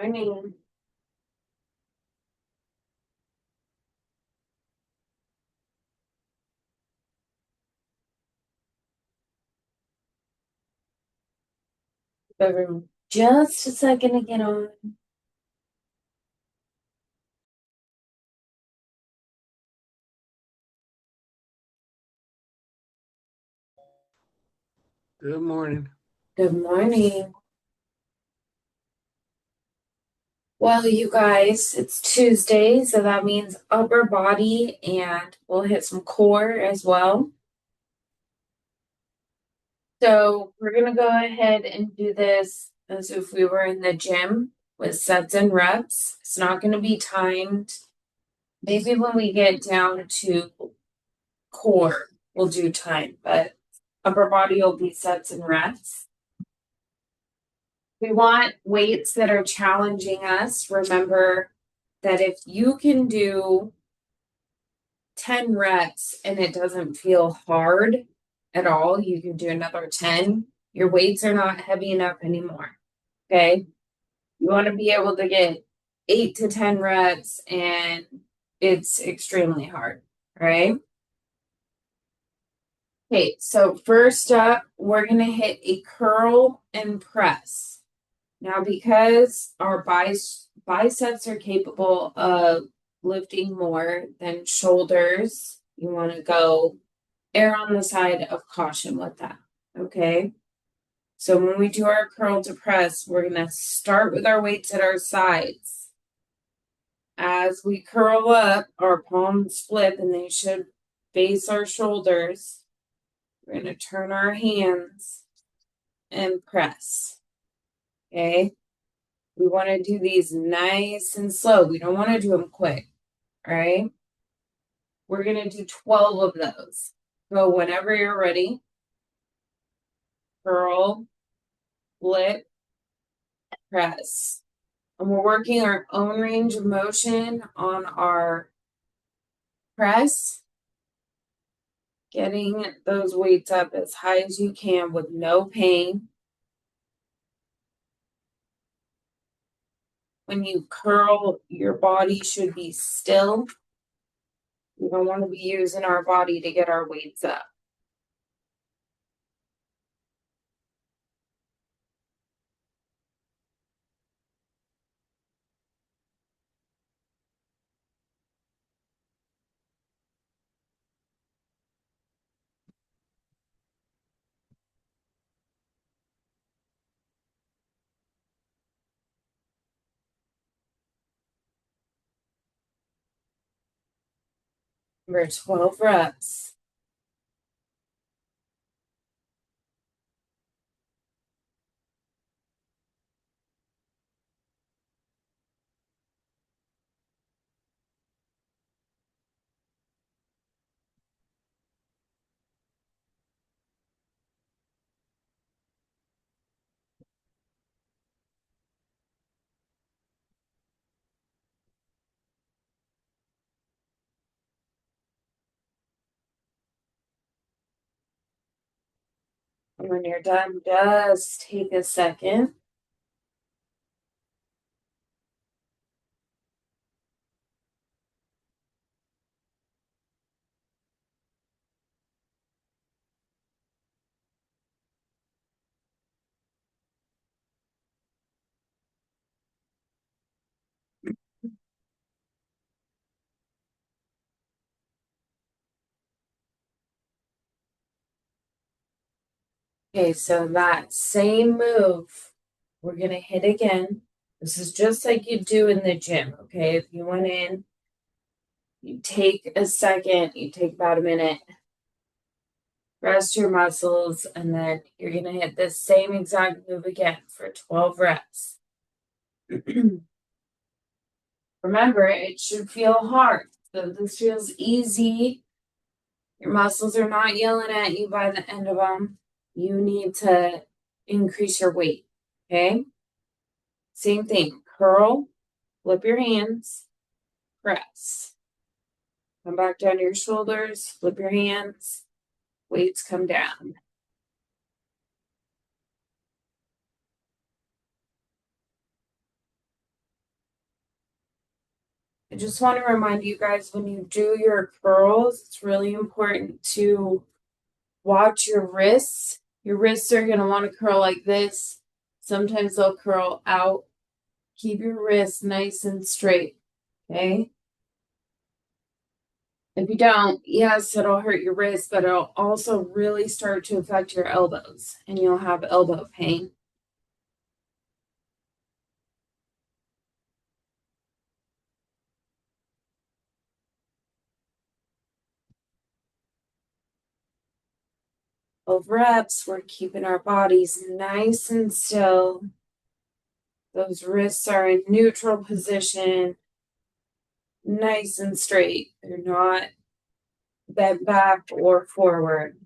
Morning. Bedroom. Just a second to get on. Good morning. Good morning. Well, you guys, it's Tuesday, so that means upper body and we'll hit some core as well. So we're gonna go ahead and do this as if we were in the gym with sets and reps. It's not gonna be timed. Maybe when we get down to core, we'll do time, but upper body will be sets and reps. We want weights that are challenging us. Remember that if you can do 10 reps and it doesn't feel hard at all, you can do another 10. Your weights are not heavy enough anymore. Okay. You want to be able to get 8 to 10 reps and it's extremely hard. Right. Okay. So, first up, we're going to hit a curl and press. Now, because our biceps are capable of lifting more than shoulders, you want to go err on the side of caution with that. Okay. So when we do our curl to press, we're going to start with our weights at our sides. As we curl up, our palms flip and they should face our shoulders. We're going to turn our hands and press. Okay. We want to do these nice and slow. We don't want to do them quick. All right. We're going to do 12 of those. Go whenever you're ready. Curl, flip, press. And we're working our own range of motion on our press, getting those weights up as high as you can with no pain. When you curl, your body should be still. We don't want to be using our body to get our weights up. Remember, 12 reps. And when you're done, just take a second. Okay, so that same move, we're going to hit again. This is just like you do in the gym, okay? If you went in, you take a second, you take about a minute, rest your muscles, and then you're going to hit this same exact move again for 12 reps. Remember, it should feel hard. So if this feels easy, your muscles are not yelling at you by the end of them. You need to increase your weight, okay? Same thing. Curl, flip your hands, press. Come back down to your shoulders, flip your hands, weights come down. I just want to remind you guys when you do your curls, it's really important to watch your wrists. Your wrists are going to want to curl like this. Sometimes they'll curl out. Keep your wrists nice and straight, okay? If you don't, yes, it'll hurt your wrist, but it'll also really start to affect your elbows and you'll have elbow pain. Of reps, we're keeping our bodies nice and still. Those wrists are in neutral position, nice and straight. They're not bent back or forward.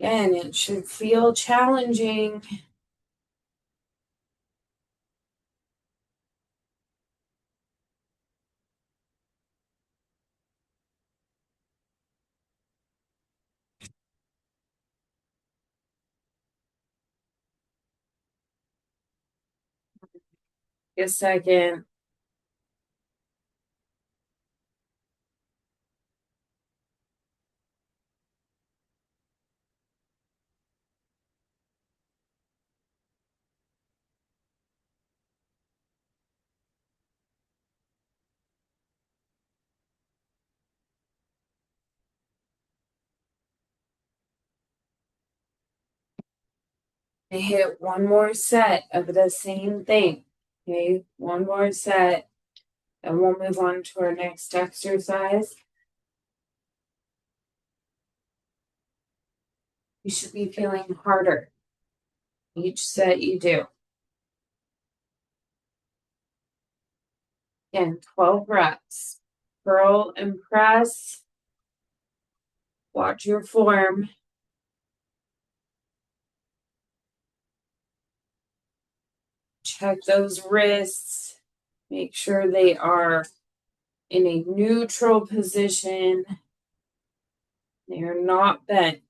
And it should feel challenging. A second. Hit one more set of the same thing. Okay, one more set, and we'll move on to our next exercise. You should be feeling harder each set you do. Again, 12 reps. Curl and press. Watch your form. Check those wrists. Make sure they are in a neutral position. They are not bent.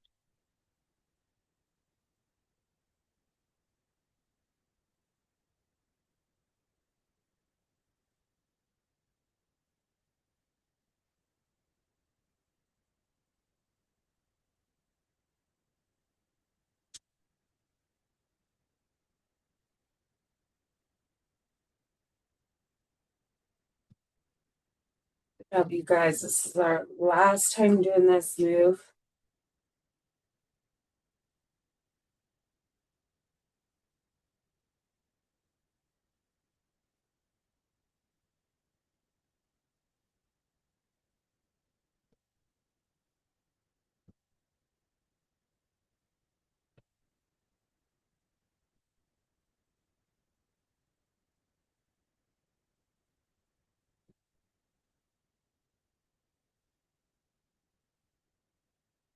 Good job, you guys. This is our last time doing this move.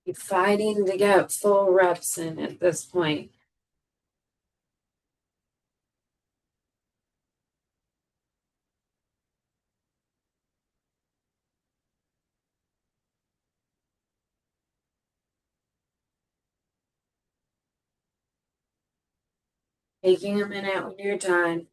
You're fighting to get full reps in at this point. Taking a minute when you're done.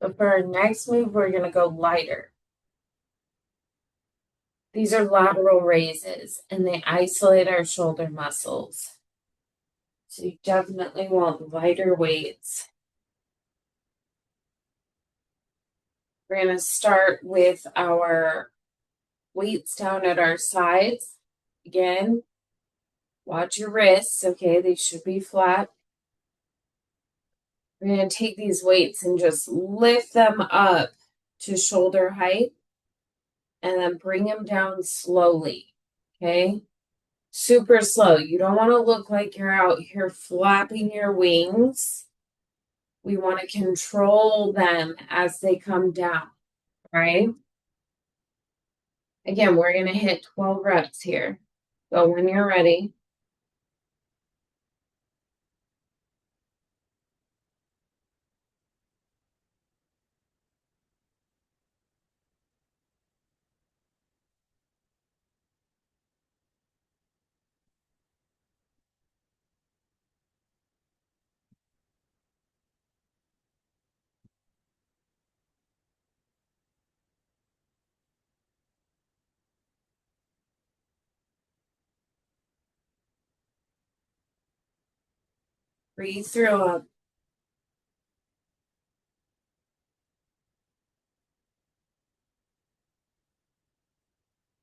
So for our next move, we're going to go lighter. These are lateral raises and they isolate our shoulder muscles. So you definitely want lighter weights. We're going to start with our weights down at our sides. Again, watch your wrists, okay? They should be flat. We're going to take these weights and just lift them up to shoulder height. and then bring them down slowly. Okay? Super slow. You don't want to look like you're out here flapping your wings. We want to control them as they come down, right? Again, we're going to hit 12 reps here. So when you're ready. Breathe through them.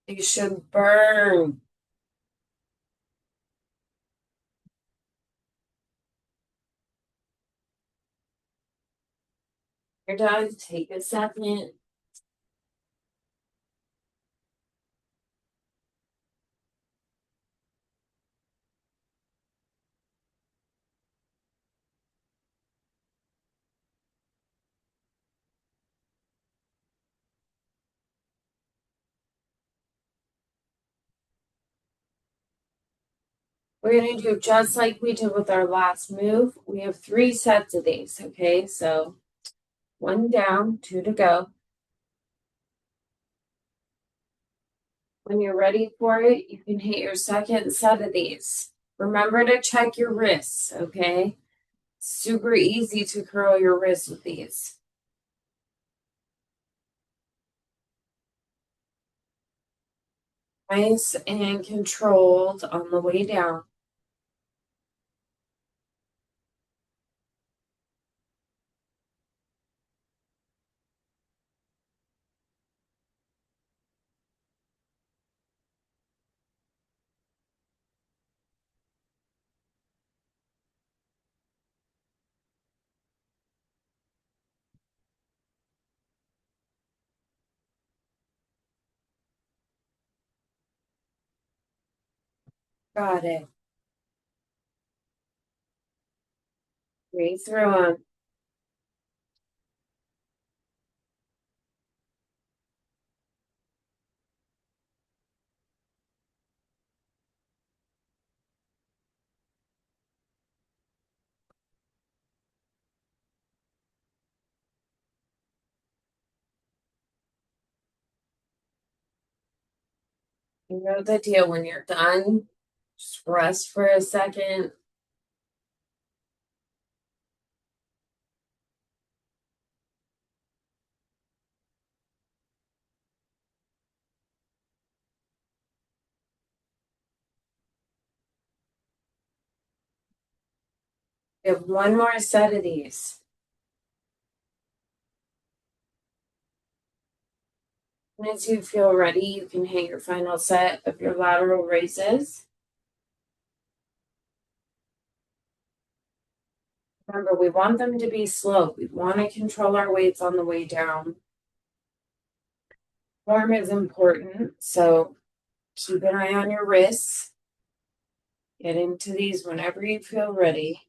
You should burn. You're done. Take a second. We're going to do just like we did with our last move. We have 3 sets of these, okay? So 1 down, 2 to go. When you're ready for it, you can hit your second set of these. Remember to check your wrists, okay? Super easy to curl your wrists with these. Nice and controlled on the way down. Got it. Breathe through them. You know the deal. When you're done, just rest for a second. We have 1 more set of these. As you feel ready, you can hit your final set of your lateral raises. Remember, we want them to be slow. We want to control our weights on the way down. Form is important, so keep an eye on your wrists. Get into these whenever you feel ready.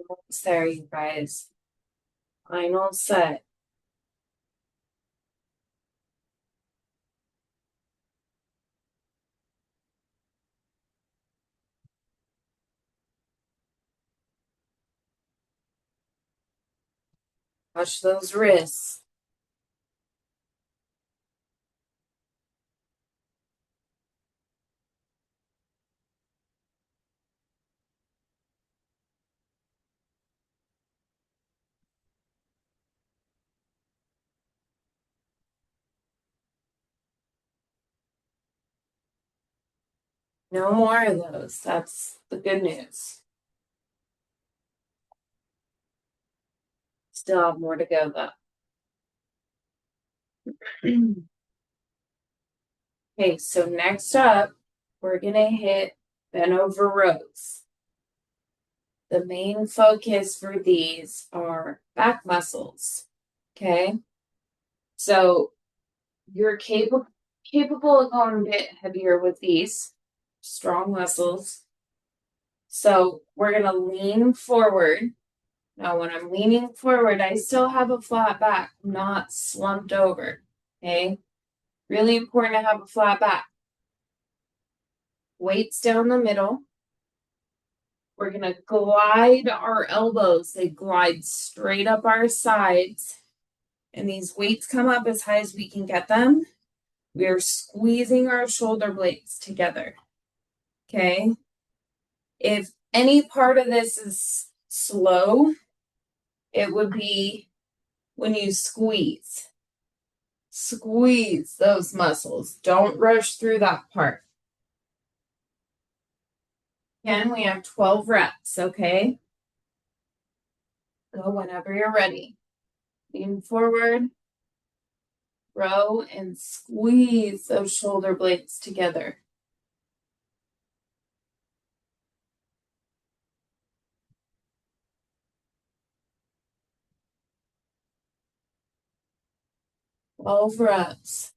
Almost there, you guys. Final set. Watch those wrists. No more of those. That's the good news. Still have more to go though. Okay, so next up, we're gonna hit bent over rows. The main focus for these are back muscles. Okay, so you're capable of going a bit heavier with these strong muscles. So we're gonna lean forward. Now, when I'm leaning forward, I still have a flat back, not slumped over. Okay, really important to have a flat back. Weights down the middle. We're going to glide our elbows. They glide straight up our sides. And these weights come up as high as we can get them. We are squeezing our shoulder blades together. Okay. If any part of this is slow, it would be when you squeeze. Squeeze those muscles. Don't rush through that part. Again, we have 12 reps, okay? Go whenever you're ready. Lean forward, row, and squeeze those shoulder blades together. Twelve reps.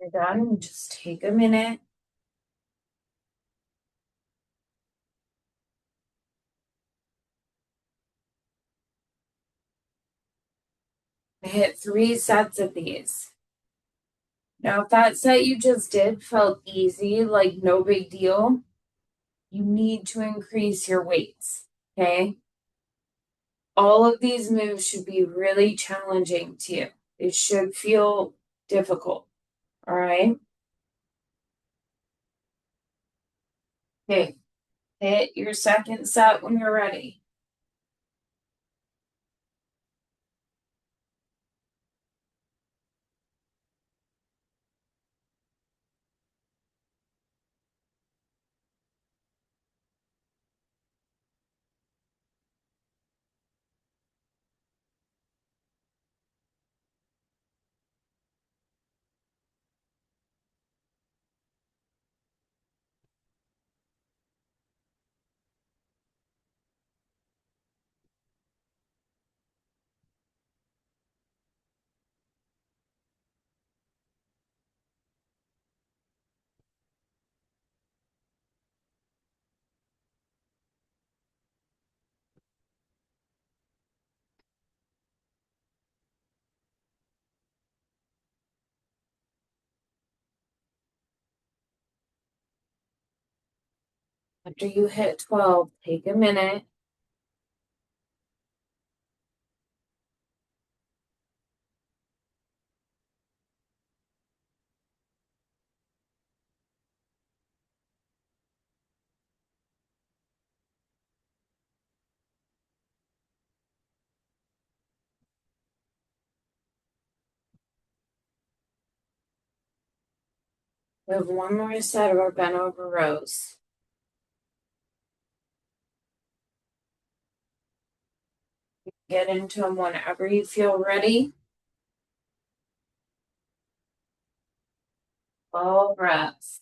You're done. Just take a minute. Hit 3 sets of these. Now, if that set you just did felt easy, like no big deal, you need to increase your weights. Okay. All of these moves should be really challenging to you. It should feel difficult. All right. Okay. Hit your second set when you're ready. After you hit 12, take a minute. We have one more set of our bent over rows. Get into them whenever you feel ready. 12 reps.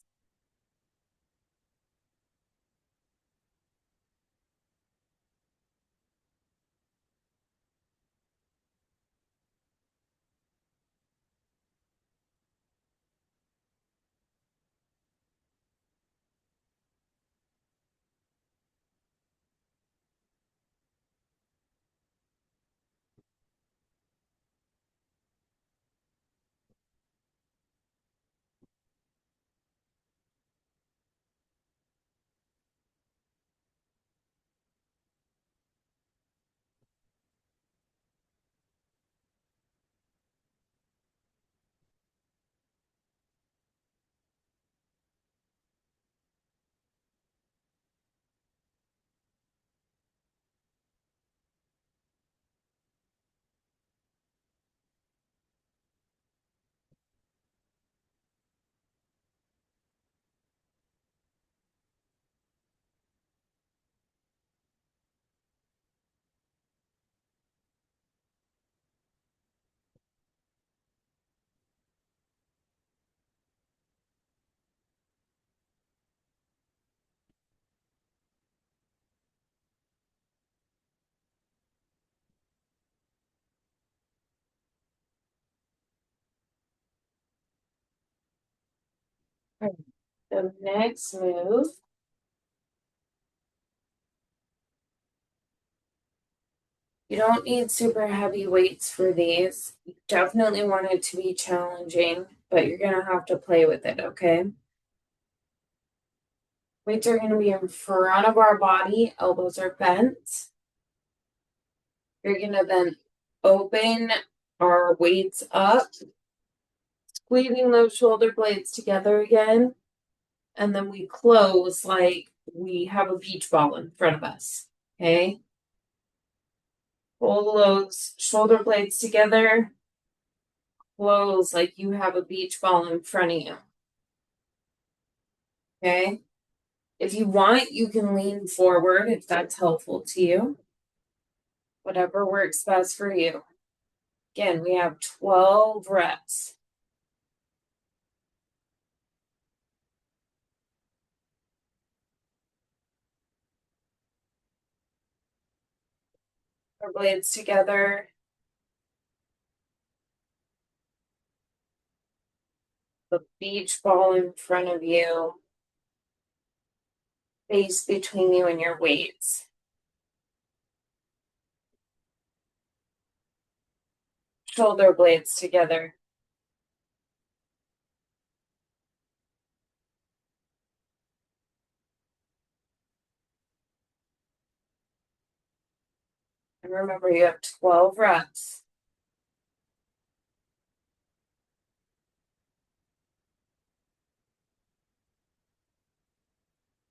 All right. The next move, you don't need super heavy weights for these. You definitely want it to be challenging, but you're gonna have to play with it, okay? Weights are gonna be in front of our body, elbows are bent. You're gonna then open our weights up, squeezing those shoulder blades together again, and then we close like we have a beach ball in front of us, okay? Pull those shoulder blades together, close like you have a beach ball in front of you. Okay. If you want, you can lean forward if that's helpful to you. Whatever works best for you. Again, we have 12 reps. Our blades together. The beach ball in front of you. Space between you and your weights. Shoulder blades together. And remember, you have 12 reps.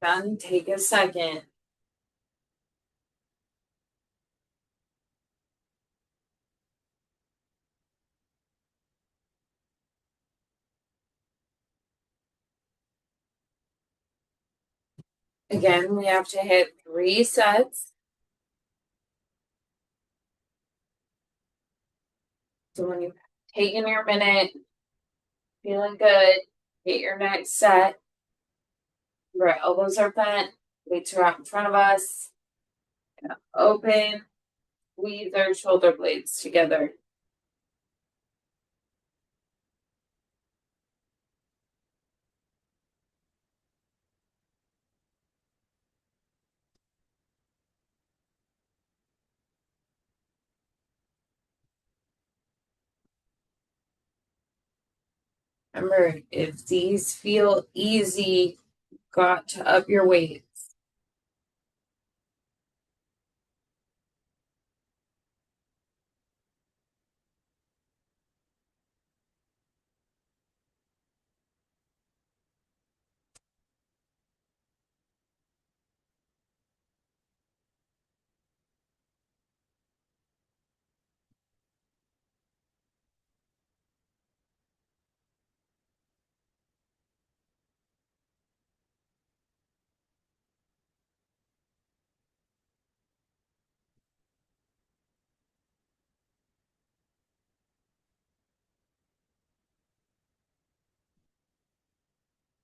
Done. Take a second. Again, we have to hit 3 sets. So when you've taken your minute, feeling good, get your next set. Our elbows are bent, weights are out in front of us. Open, squeeze our shoulder blades together. Remember, if these feel easy, got to up your weights.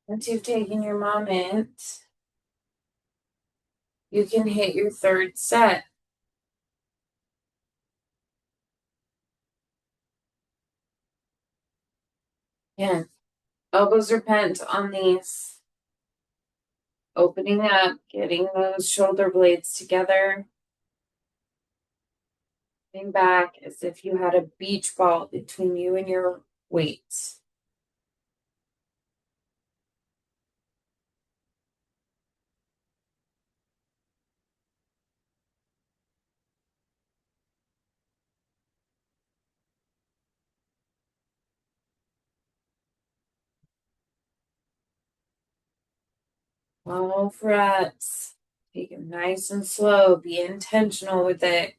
Once you've taken your moment, you can hit your third set. Again, elbows are bent on these. Opening up, getting those shoulder blades together. Coming back as if you had a beach ball between you and your weights. 12 reps. Take it nice and slow. Be intentional with it.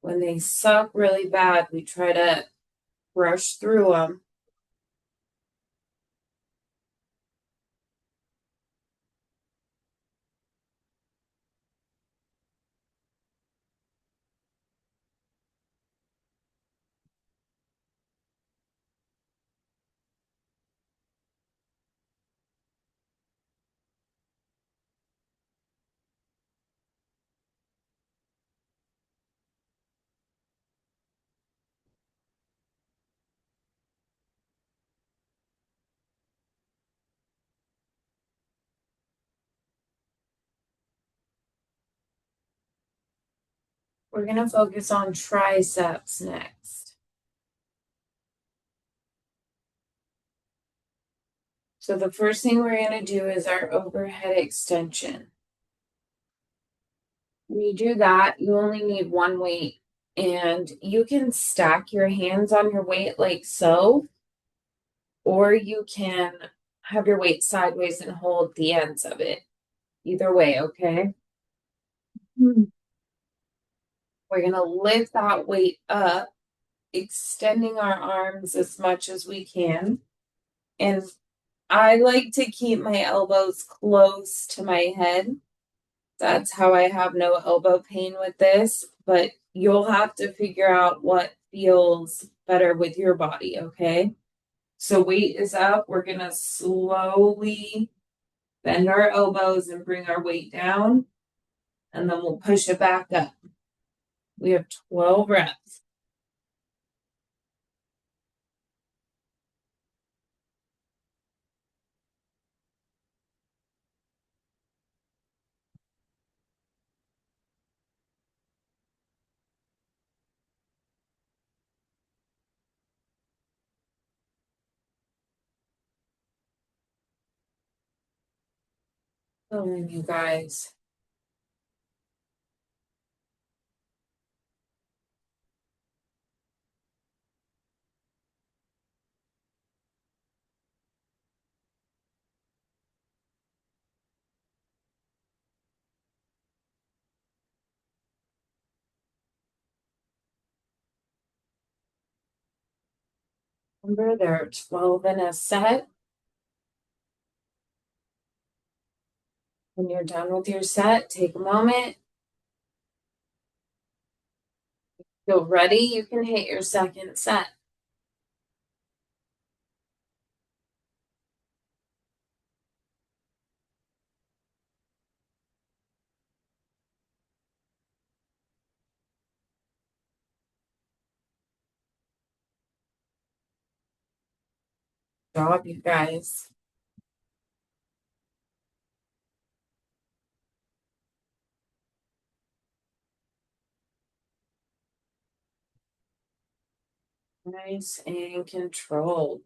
When they suck really bad, we try to rush through them. We're going to focus on triceps next. So the first thing we're going to do is our overhead extension. When you do that, you only need one weight, and you can stack your hands on your weight like so, or you can have your weight sideways and hold the ends of it. Either way, okay? We're going to lift that weight up, extending our arms as much as we can. And I like to keep my elbows close to my head. That's how I have no elbow pain with this, but you'll have to figure out what feels better with your body, okay? So weight is up. We're going to slowly bend our elbows and bring our weight down, and then we'll push it back up. We have 12 reps. You guys. Remember, there are 12 in a set. When you're done with your set, take a moment. Feel ready, you can hit your second set. Good job, you guys. Nice and controlled.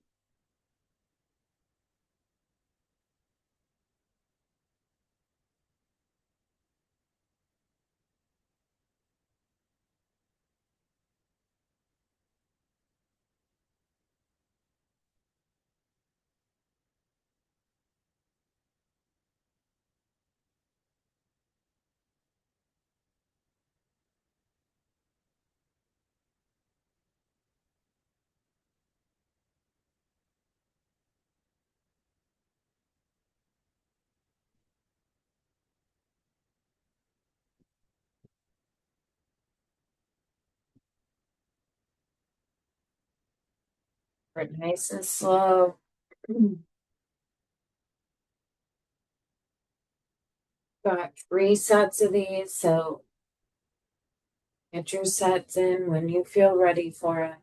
Nice and slow. Got 3 sets of these, so get your sets in when you feel ready for it.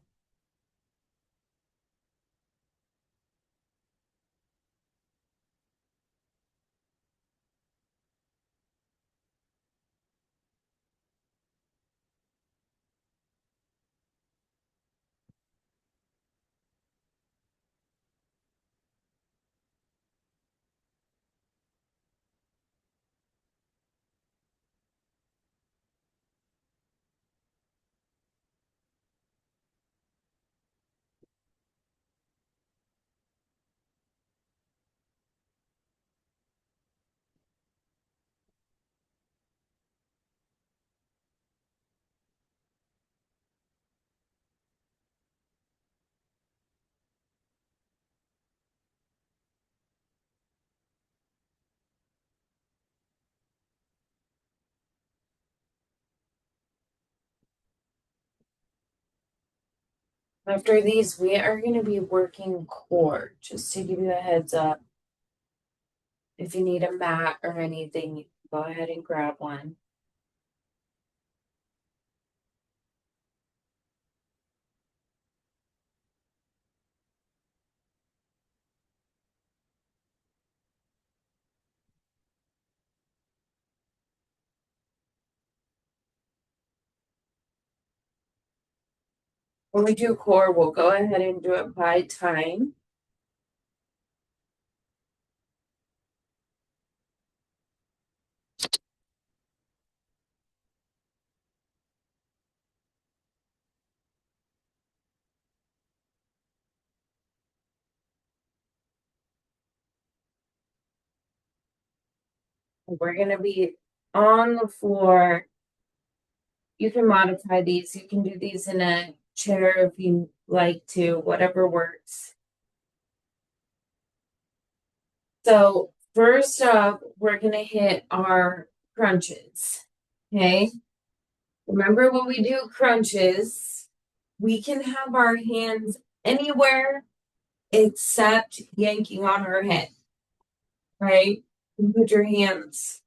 After these, we are going to be working core, just to give you a heads up. If you need a mat or anything, go ahead and grab one. When we do core, we'll go ahead and do it by time. We're going to be on the floor. You can modify these. You can do these in a chair if you like to, whatever works. So first up, we're going to hit our crunches. Okay. Remember when we do crunches, we can have our hands anywhere except yanking on our head, right? You put your hands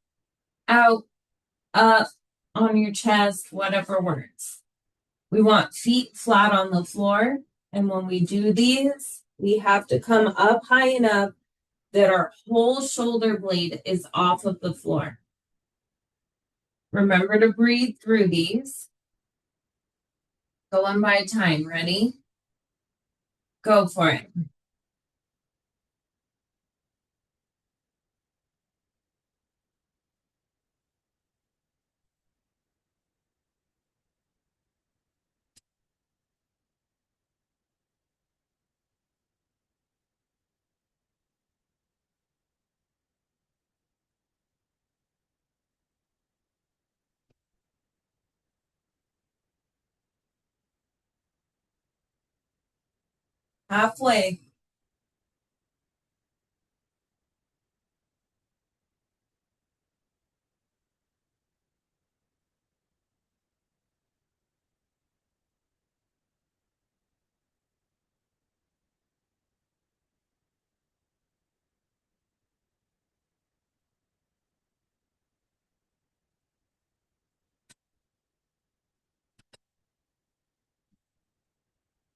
out, up, on your chest, whatever works. We want feet flat on the floor. And when we do these, we have to come up high enough that our whole shoulder blade is off of the floor. Remember to breathe through these. Go one by a time. Ready? Go for it. Halfway.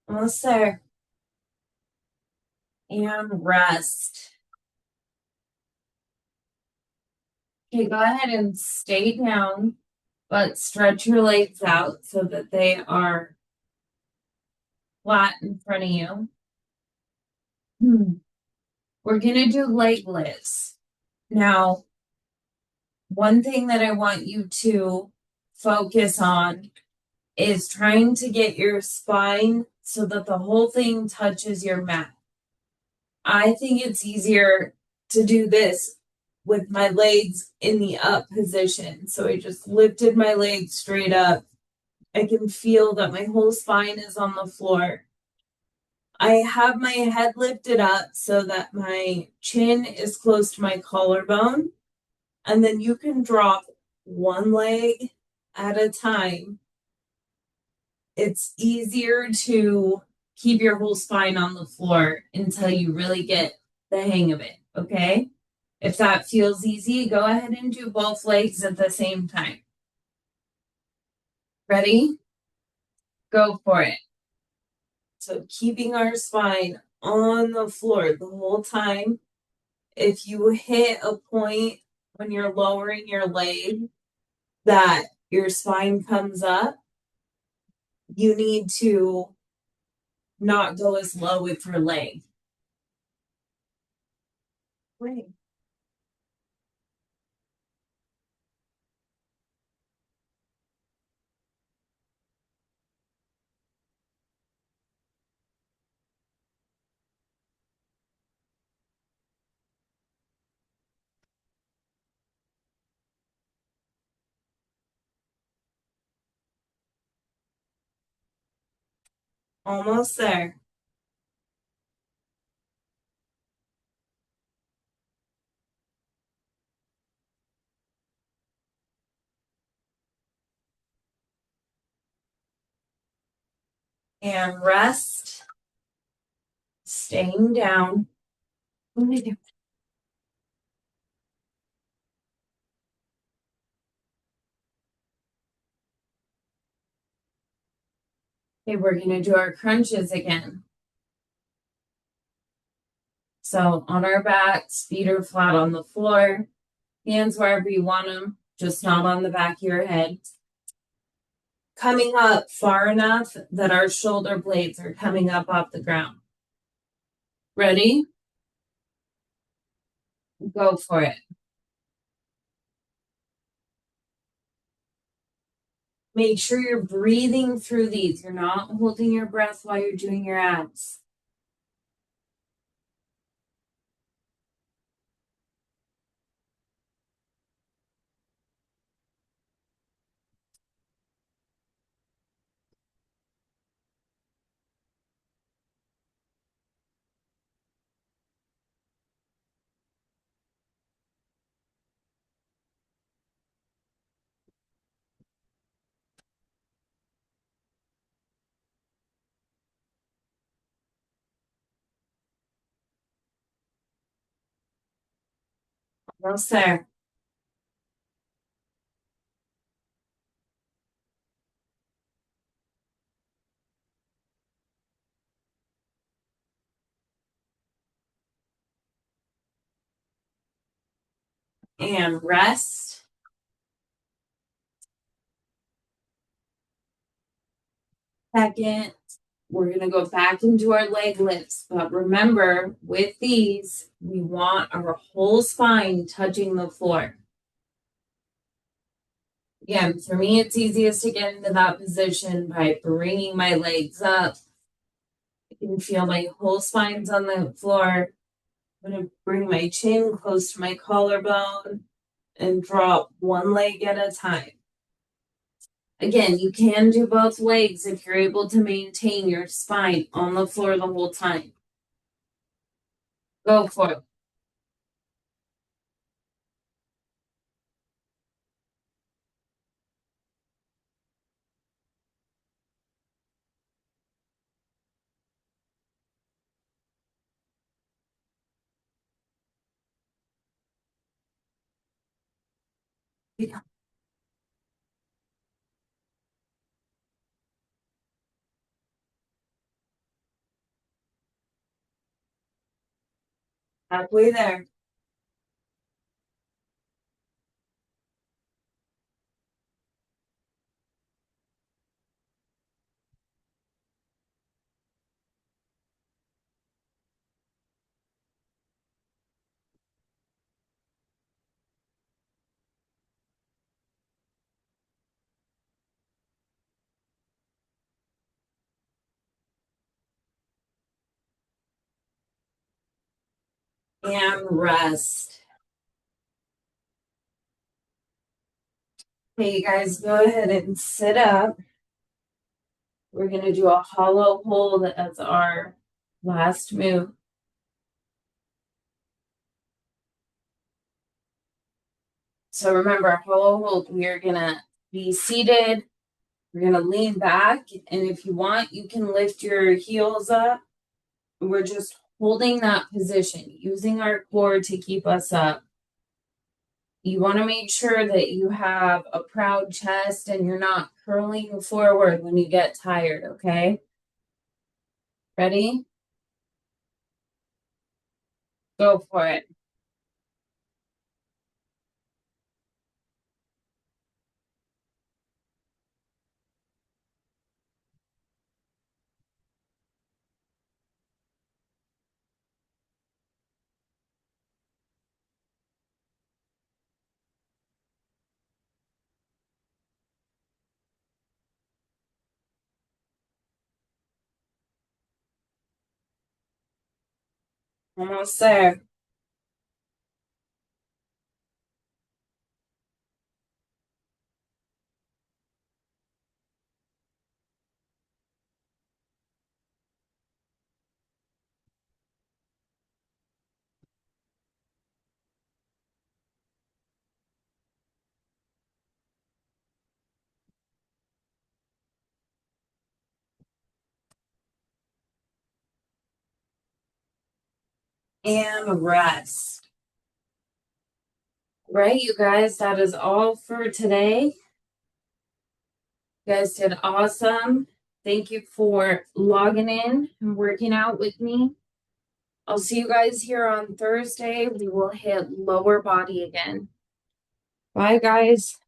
Almost there. And rest. Okay, go ahead and stay down, but stretch your legs out so that they are flat in front of you. We're going to do leg lifts. Now, one thing that I want you to focus on is trying to get your spine so that the whole thing touches your mat. I think it's easier to do this with my legs in the up position. So I just lifted my legs straight up. I can feel that my whole spine is on the floor. I have my head lifted up so that my chin is close to my collarbone. And then you can drop one leg at a time. It's easier to keep your whole spine on the floor until you really get the hang of it. Okay. If that feels easy, go ahead and do both legs at the same time. Ready? Go for it. So keeping our spine on the floor the whole time. If you hit a point when you're lowering your leg that your spine comes up, you need to not go as low with your leg. Right. Almost there. And rest, staying down. Okay, we're going to do our crunches again. So on our backs, feet are flat on the floor, hands wherever you want them, just not on the back of your head. coming up far enough that our shoulder blades are coming up off the ground. Ready? Go for it. Make sure you're breathing through these. You're not holding your breath while you're doing your abs. Almost there. And rest. Second, we're going to go back into our leg lifts. But remember, with these, we want our whole spine touching the floor. Again, for me, it's easiest to get into that position by bringing my legs up. I can feel my whole spine's on the floor. I'm going to bring my chin close to my collarbone and drop one leg at a time. Again, you can do both legs if you're able to maintain your spine on the floor the whole time. Go for it. Halfway there. And rest. Okay, you guys, go ahead and sit up. We're going to do a hollow hold as our last move. So remember, hollow hold, we are going to be seated. We're going to lean back. And if you want, you can lift your heels up. We're just holding that position, using our core to keep us up. You want to make sure that you have a proud chest and you're not curling forward when you get tired, okay? Ready? Go for it. Almost there. And rest. Right, you guys, that is all for today. You guys did awesome. Thank you for logging in and working out with me. I'll see you guys here on Thursday. We will hit lower body again. Bye, guys.